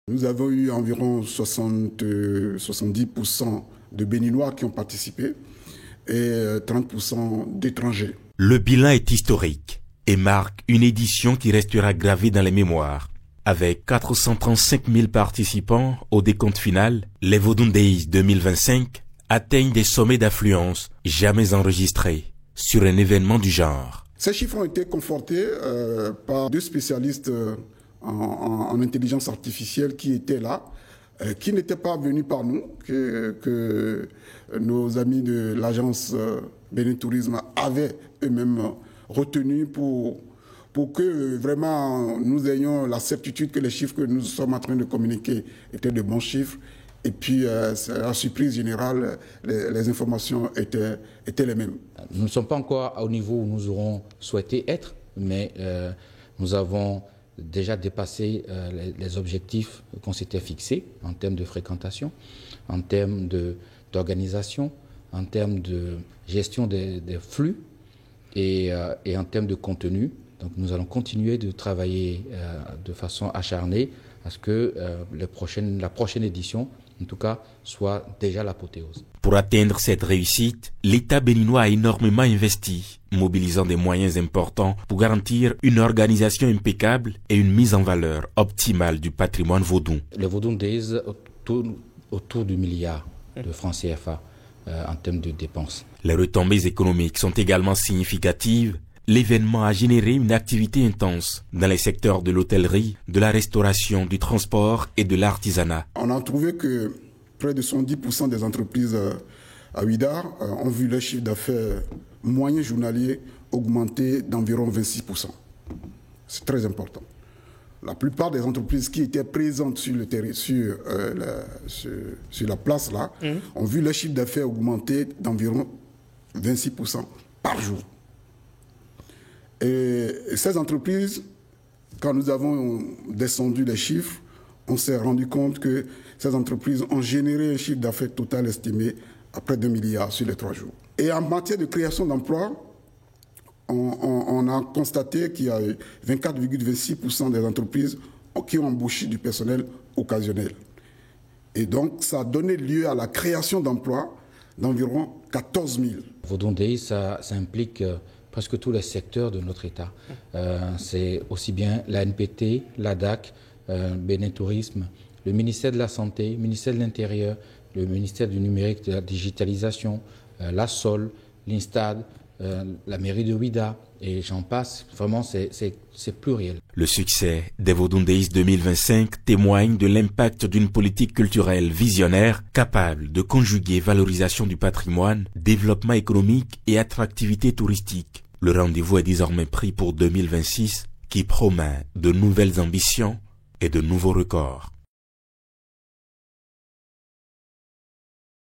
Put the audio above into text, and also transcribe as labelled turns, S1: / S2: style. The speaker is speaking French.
S1: Nous avons eu environ 70% de Béninois qui ont participé et 30% d'étrangers.
S2: Le bilan est historique et marque une édition qui restera gravée dans les mémoires. Avec 435 000 participants au décompte final, les Vodun Days 2025 atteignent des sommets d'affluence jamais enregistrés sur un événement du genre.
S1: Ces chiffres ont été confortés par deux spécialistes en intelligence artificielle qui étaient là, qui n'étaient pas venus par nous, que nos amis de l'agence Bénin Tourisme avaient eux-mêmes retenu pour que vraiment nous ayons la certitude que les chiffres que nous sommes en train de communiquer étaient de bons chiffres. Et puis, à surprise générale, les informations étaient les mêmes.
S3: Nous ne sommes pas encore au niveau où nous aurons souhaité être, mais nous avons déjà dépassé les objectifs qu'on s'était fixés en termes de fréquentation, en termes d'organisation, en termes de gestion des flux et en termes de contenu. Donc nous allons continuer de travailler de façon acharnée à ce que la prochaine édition, en tout cas, soit déjà l'apothéose.
S2: Pour atteindre cette réussite, l'État béninois a énormément investi, mobilisant des moyens importants pour garantir une organisation impeccable et une mise en valeur optimale du patrimoine vaudou.
S3: Le Vodun Days autour du milliard de francs CFA en termes de dépenses.
S2: Les retombées économiques sont également significatives. L'événement a généré une activité intense dans les secteurs de l'hôtellerie, de la restauration, du transport et de l'artisanat.
S1: On a trouvé que près de 70% des entreprises à Ouidah ont vu leur chiffre d'affaires moyen journalier augmenter d'environ 26%. C'est très important. La plupart des entreprises qui étaient présentes sur la place là, ont vu leur chiffre d'affaires augmenter d'environ 26% par jour. Et ces entreprises, quand nous avons descendu les chiffres, on s'est rendu compte que ces entreprises ont généré un chiffre d'affaires total estimé à près d'1 milliard sur les 3 jours. Et en matière de création d'emplois, on a constaté qu'il y a 24,26% des entreprises qui ont embauché du personnel occasionnel. Et donc, ça a donné lieu à la création d'emplois d'environ 14 000.
S3: Vodun Days, ça implique presque tous les secteurs de notre État. C'est aussi bien la NPT, la DAC, Bénin Tourisme, le ministère de la Santé, le ministère de l'Intérieur, le ministère du Numérique, de la Digitalisation, la SOL, l'INSTAD, la mairie de Ouidah, et j'en passe. Vraiment, c'est pluriel.
S2: Le succès des Vodun Days 2025 témoigne de l'impact d'une politique culturelle visionnaire capable de conjuguer valorisation du patrimoine, développement économique et attractivité touristique. Le rendez-vous est désormais pris pour 2026 qui promet de nouvelles ambitions et de nouveaux records.